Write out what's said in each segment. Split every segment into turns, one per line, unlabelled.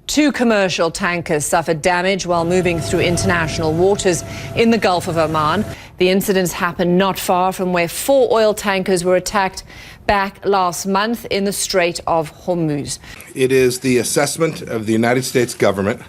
Two commercial tankers suffered damage while moving through international waters in the Gulf of Oman. The incidents happened not far from where 4 oil tankers were attacked back last month in the Strait of Hormuz.
It is the assessment of the United States government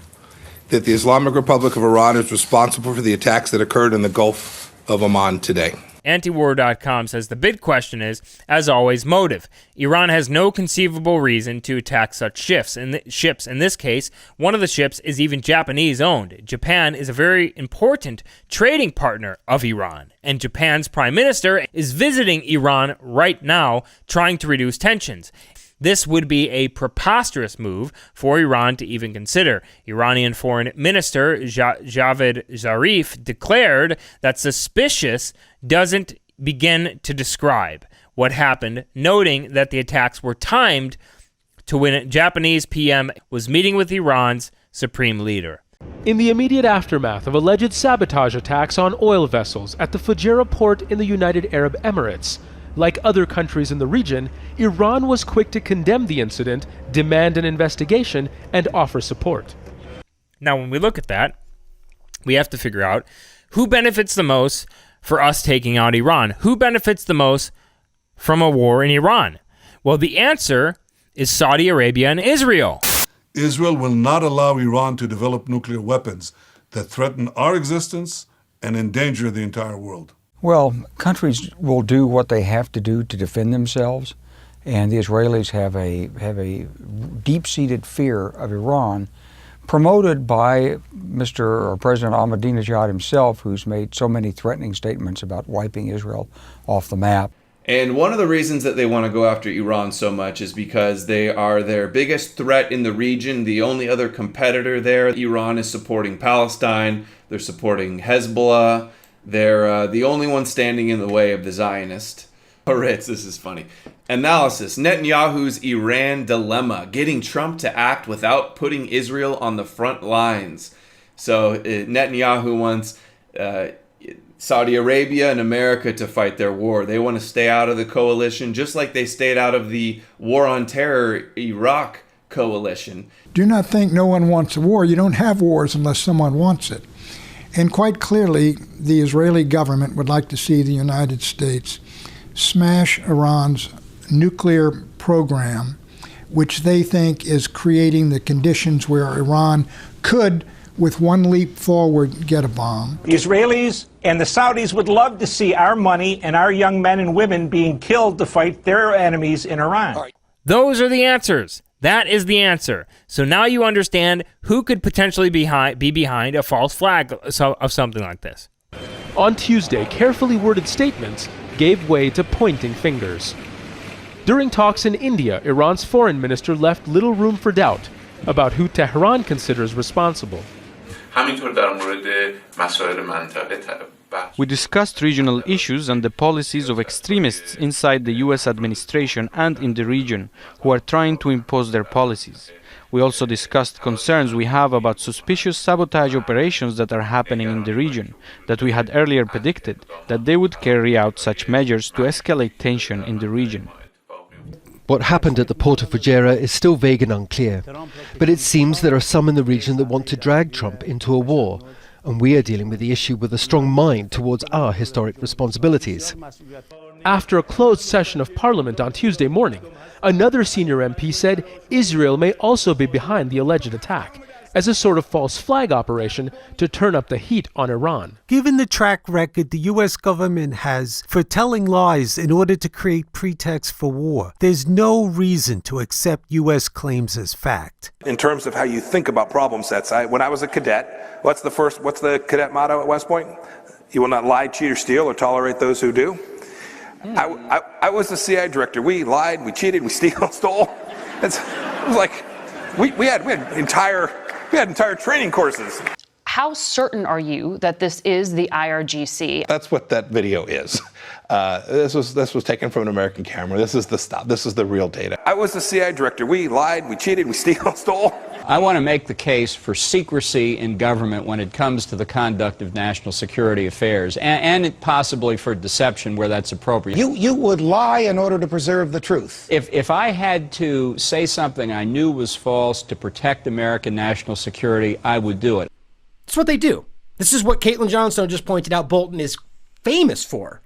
that the Islamic Republic of Iran is responsible for the attacks that occurred in the Gulf of Oman today.
Antiwar.com says the big question is, as always, motive. Iran has no conceivable reason to attack such ships. In this case, one of the ships is even Japanese-owned. Japan is a very important trading partner of Iran, and Japan's prime minister is visiting Iran right now, trying to reduce tensions. This would be a preposterous move for Iran to even consider. Iranian Foreign Minister Javad Zarif declared that suspicious doesn't begin to describe what happened, noting that the attacks were timed to when a Japanese PM was meeting with Iran's supreme leader.
In the immediate aftermath of alleged sabotage attacks on oil vessels at the Fujairah port in the United Arab Emirates, like other countries in the region, Iran was quick to condemn the incident, demand an investigation, and offer support.
Now, when we look at that, we have to figure out who benefits the most for us taking out Iran. Who benefits the most from a war in Iran? Well, the answer is Saudi Arabia and Israel.
Israel will not allow Iran to develop nuclear weapons that threaten our existence and endanger the entire world.
Well, countries will do what they have to do to defend themselves, and the Israelis have a deep-seated fear of Iran, promoted by President Ahmadinejad himself, who's made so many threatening statements about wiping Israel off the map.
And one of the reasons that they want to go after Iran so much is because they are their biggest threat in the region, the only other competitor there. Iran is supporting Palestine, they're supporting Hezbollah. They're the only one standing in the way of the Zionist. Ritz, this is funny. Analysis. Netanyahu's Iran dilemma. Getting Trump to act without putting Israel on the front lines. So Netanyahu wants Saudi Arabia and America to fight their war. They want to stay out of the coalition, just like they stayed out of the war on terror Iraq coalition.
Do not think no one wants a war. You don't have wars unless someone wants it. And quite clearly, the Israeli government would like to see the United States smash Iran's nuclear program, which they think is creating the conditions where Iran could, with one leap forward, get a bomb.
The Israelis and the Saudis would love to see our money and our young men and women being killed to fight their enemies in Iran.
Those are the answers. That is the answer. So now you understand who could potentially be behind a false flag of something like this.
On Tuesday, carefully worded statements gave way to pointing fingers. During talks in India, Iran's foreign minister left little room for doubt about who Tehran considers responsible.
We discussed regional issues and the policies of extremists inside the US administration and in the region who are trying to impose their policies. We also discussed concerns we have about suspicious sabotage operations that are happening in the region, that we had earlier predicted that they would carry out such measures to escalate tension in the region.
What happened at the port of Fujairah is still vague and unclear, but it seems there are some in the region that want to drag Trump into a war, and we are dealing with the issue with a strong mind towards our historic responsibilities.
After a closed session of Parliament on Tuesday morning, another senior MP said Israel may also be behind the alleged attack, as a sort of false flag operation to turn up the heat on Iran.
Given the track record the U.S. government has for telling lies in order to create pretext for war, there's no reason to accept U.S. claims as fact.
In terms of how you think about problem sets, when I was a cadet, what's the cadet motto at West Point? You will not lie, cheat, or steal, or tolerate those who do. I was the CIA director. We lied, we cheated, we stole. It was like we had entire training courses.
How certain are you that this is the IRGC?
That's what that video is. This was taken from an American camera. This is the stuff. This is the real data. I was the CIA director. We lied, we cheated, we stole.
I want to make the case for secrecy in government when it comes to the conduct of national security affairs, and possibly for deception where that's appropriate.
You would lie in order to preserve the truth.
If I had to say something I knew was false to protect American national security, I would do it.
It's what they do. This is what Caitlin Johnstone just pointed out Bolton is famous for.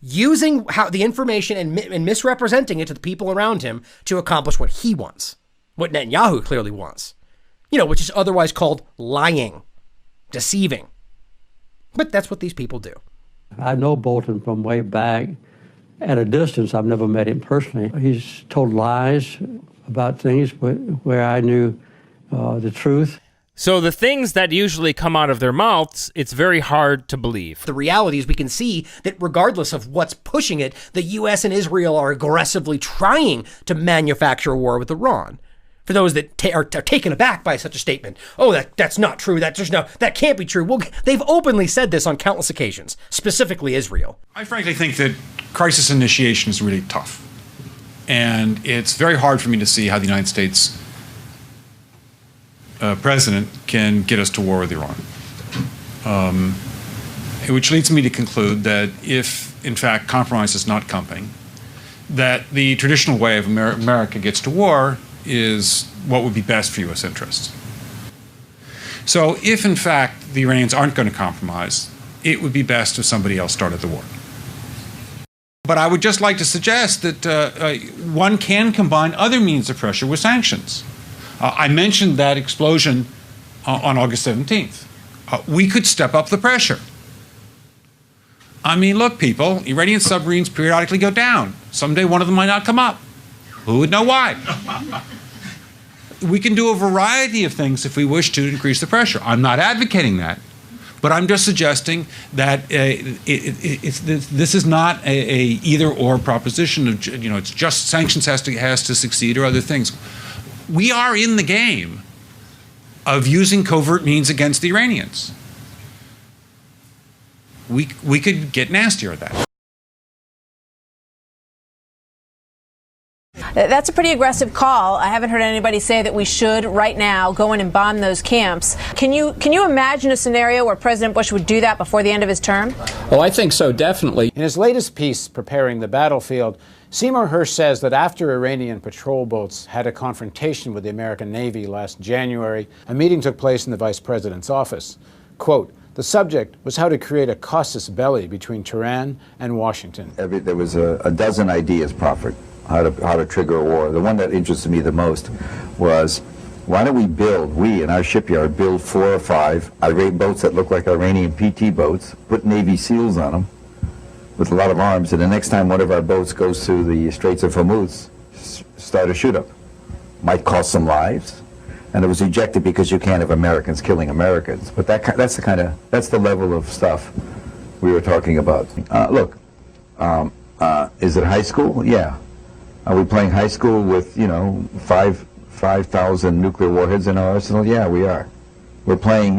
Using the information and misrepresenting it to the people around him to accomplish what he wants. What Netanyahu clearly wants. Which is otherwise called lying, deceiving. But that's what these people do.
I know Bolton from way back. At a distance, I've never met him personally. He's told lies about things where I knew the truth.
So the things that usually come out of their mouths, it's very hard to believe.
The reality is we can see that regardless of what's pushing it, the U.S. and Israel are aggressively trying to manufacture a war with Iran. For those that are taken aback by such a statement, that's not true, that can't be true. Well, they've openly said this on countless occasions, specifically Israel.
I frankly think that crisis initiation is really tough. And it's very hard for me to see how the United States president can get us to war with Iran. Which leads me to conclude that if, in fact, compromise is not coming, that the traditional way of America gets to war is what would be best for U.S. interests. So if, in fact, the Iranians aren't going to compromise, it would be best if somebody else started the war. But I would just like to suggest that one can combine other means of pressure with sanctions. I mentioned that explosion on August 17th. We could step up the pressure. I mean, look, people, Iranian submarines periodically go down. Someday one of them might not come up. Who would know why? We can do a variety of things if we wish to increase the pressure. I'm not advocating that, but I'm just suggesting that this is not a either-or proposition of, it's just sanctions has to succeed or other things. We are in the game of using covert means against the Iranians. We could get nastier at that.
That's a pretty aggressive call. I haven't heard anybody say that we should right now go in and bomb those camps. Can you imagine a scenario where President Bush would do that before the end of his term?
Oh, I think so, definitely.
In his latest piece, Preparing the Battlefield, Seymour Hersh says that after Iranian patrol boats had a confrontation with the American Navy last January, a meeting took place in the vice president's office. Quote, the subject was how to create a casus belli between Tehran and Washington.
There was a dozen ideas proffered how to trigger a war. The one that interested me the most was, why don't we in our shipyard build 4 or 5 Iranian boats that look like Iranian PT boats, put Navy SEALs on them with a lot of arms, and the next time one of our boats goes through the Straits of Hormuz, start a shoot-up. Might cost some lives, and it was rejected because you can't have Americans killing Americans. But that's the level of stuff we were talking about. Is it high school? Yeah. Are we playing high school with 5,000 nuclear warheads in our arsenal? Yeah, we are. We're playing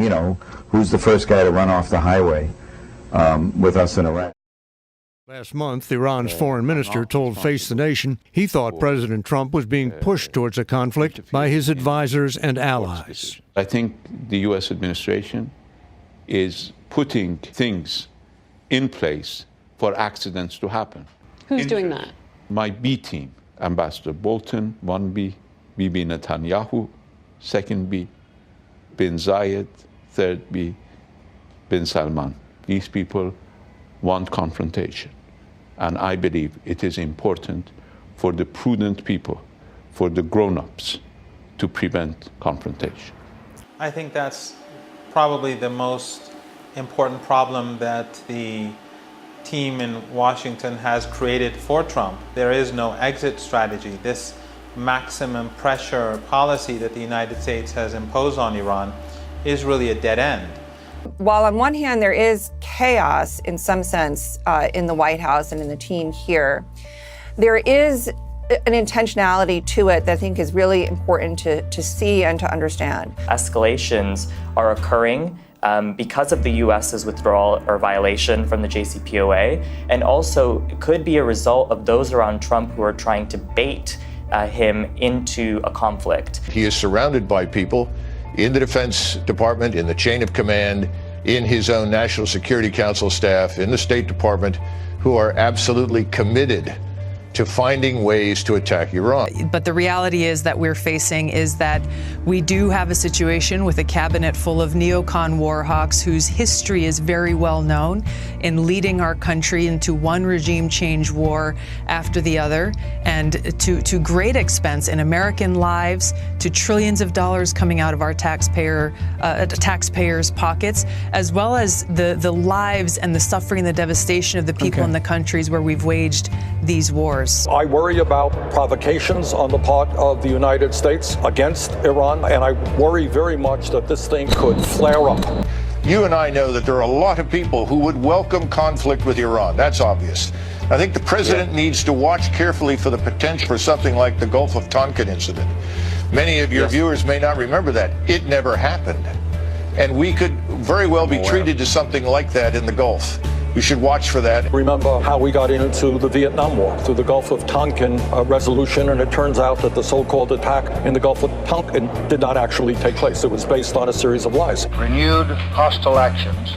who's the first guy to run off the highway with us in Iraq.
Last month, Iran's foreign minister told Face the Nation he thought President Trump was being pushed towards a conflict by his advisors and allies.
I think the U.S. administration is putting things in place for accidents to happen.
Who's doing that?
My B team, Ambassador Bolton, 1B, Bibi Netanyahu, 2B, bin Zayed, 3B, bin Salman. These people want confrontation. And I believe it is important for the prudent people, for the grown-ups, to prevent confrontation.
I think that's probably the most important problem that the team in Washington has created for Trump. There is no exit strategy. This maximum pressure policy that the United States has imposed on Iran is really a dead end.
While on one hand there is chaos in some sense in the White House and in the team here, there is an intentionality to it that I think is really important to see and to understand.
Escalations are occurring because of the U.S.'s withdrawal or violation from the JCPOA, and also it could be a result of those around Trump who are trying to bait him into a conflict.
He is surrounded by people in the Defense Department, in the chain of command, in his own National Security Council staff, in the State Department, who are absolutely committed to finding ways to attack Iran.
But the reality is that we're facing is that we do have a situation with a cabinet full of neocon war hawks whose history is very well known in leading our country into one regime change war after the other, and to great expense in American lives, to trillions of dollars coming out of our taxpayers' pockets, as well as the lives and the suffering and the devastation of the people in the countries where we've waged these wars.
I worry about provocations on the part of the United States against Iran, and I worry very much that this thing could flare up.
You and I know that there are a lot of people who would welcome conflict with Iran. That's obvious. I think the president needs to watch carefully for the potential for something like the Gulf of Tonkin incident. Many of your viewers may not remember that. It never happened. And we could very well be treated to something like that in the Gulf. We should watch for that.
Remember how we got into the Vietnam War through the Gulf of Tonkin resolution, and it turns out that the so-called attack in the Gulf of Tonkin did not actually take place. It was based on a series of lies.
Renewed hostile actions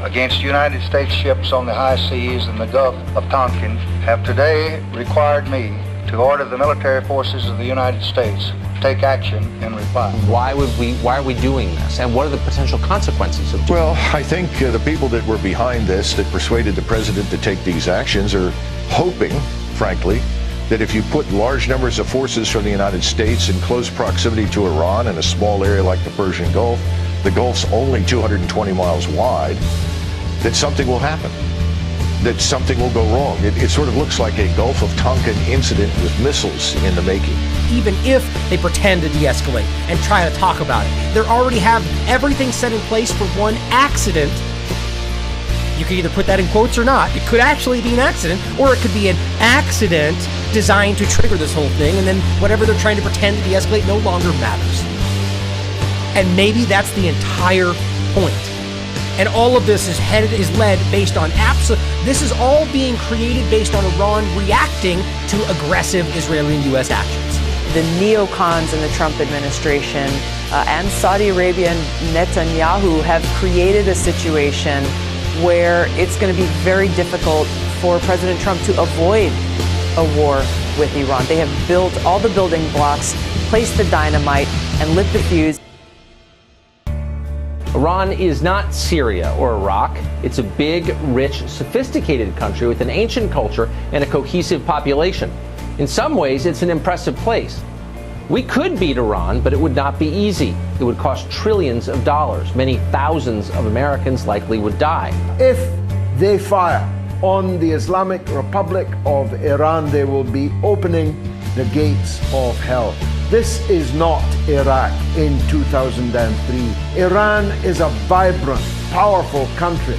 against United States ships on the high seas in the Gulf of Tonkin have today required me to order the military forces of the United States to take action in reply.
Why are we doing this, and what are the potential consequences of doing
Well, I think the people that were behind this, that persuaded the president to take these actions, are hoping, frankly, that if you put large numbers of forces from the United States in close proximity to Iran in a small area like the Persian Gulf, the Gulf's only 220 miles wide, that something will happen, that something will go wrong. It sort of looks like a Gulf of Tonkin incident with missiles in the making.
Even if they pretend to de-escalate and try to talk about it, they already have everything set in place for one accident. You could either put that in quotes or not. It could actually be an accident, or it could be an accident designed to trigger this whole thing, and then whatever they're trying to pretend to de-escalate no longer matters. And maybe that's the entire point. And all of this is led based on this is all being created based on Iran reacting to aggressive Israeli and U.S. actions.
The neocons in the Trump administration and Saudi Arabia and Netanyahu have created a situation where it's going to be very difficult for President Trump to avoid a war with Iran. They have built all the building blocks, placed the dynamite, and lit the fuse.
Iran is not Syria or Iraq. It's a big, rich, sophisticated country with an ancient culture and a cohesive population. In some ways, it's an impressive place. We could beat Iran, but it would not be easy. It would cost trillions of dollars. Many thousands of Americans likely would die.
If they fire on the Islamic Republic of Iran, they will be opening the gates of hell. This is not Iraq in 2003. Iran is a vibrant, powerful country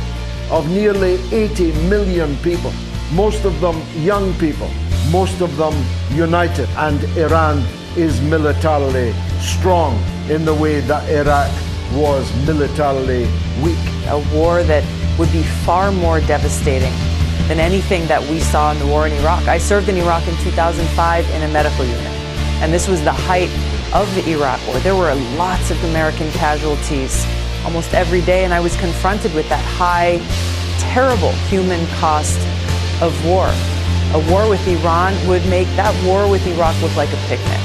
of nearly 80 million people, most of them young people, most of them united, and Iran is militarily strong in the way that Iraq was militarily weak.
A war that would be far more devastating than anything that we saw in the war in Iraq. I served in Iraq in 2005 in a medical unit, and this was the height of the Iraq war. There were lots of American casualties almost every day, and I was confronted with that high, terrible human cost of war. A war with Iran would make that war with Iraq look like a picnic.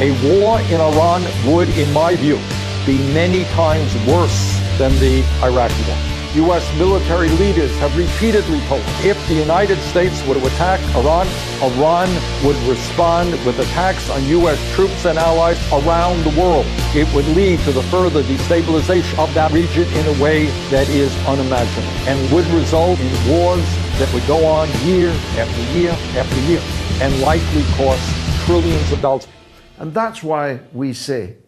A war in Iran would, in my view, be many times worse than the Iraqi war. U.S. military leaders have repeatedly told us if the United States were to attack Iran, Iran would respond with attacks on U.S. troops and allies around the world. It would lead to the further destabilization of that region in a way that is unimaginable and would result in wars that would go on year after year after year and likely cost trillions of dollars.
And that's why we say,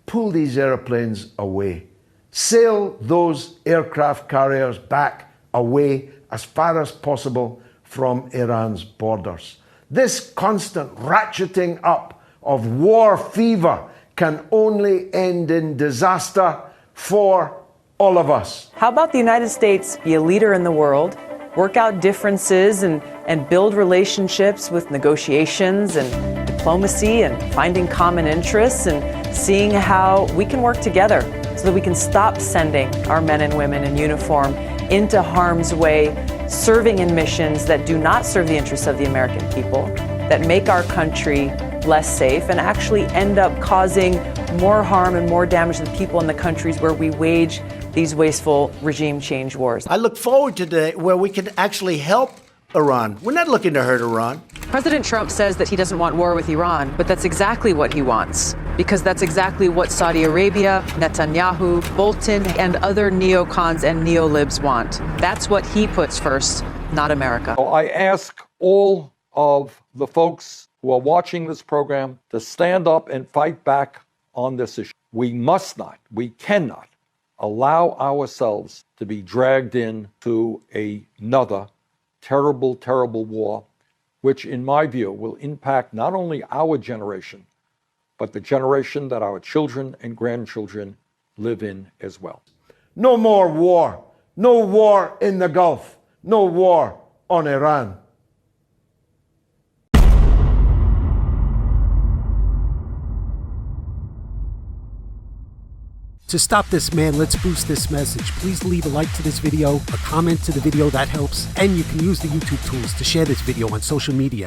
pull these airplanes away. Sail those aircraft carriers back away as far as possible from Iran's borders. This constant ratcheting up of war fever can only end in disaster for all of us.
How about the United States be a leader in the world, work out differences and build relationships with negotiations and diplomacy and finding common interests and seeing how we can work together so that we can stop sending our men and women in uniform into harm's way, serving in missions that do not serve the interests of the American people, that make our country less safe and actually end up causing more harm and more damage to the people in the countries where we wage these wasteful regime change wars.
I look forward to the day where we can actually help Iran. We're not looking to hurt Iran.
President Trump says that he doesn't want war with Iran, but that's exactly what he wants, because that's exactly what Saudi Arabia, Netanyahu, Bolton, and other neocons and neolibs want. That's what he puts first, not America.
I ask all of the folks who are watching this program to stand up and fight back on this issue. We must not, we cannot allow ourselves to be dragged into another terrible, terrible war, which in my view will impact not only our generation, but the generation that our children and grandchildren live in as well.
No more war. No war in the Gulf. No war on Iran.
To stop this man, let's boost this message. Please leave a like to this video, a comment to the video, that helps, and you can use the YouTube tools to share this video on social media.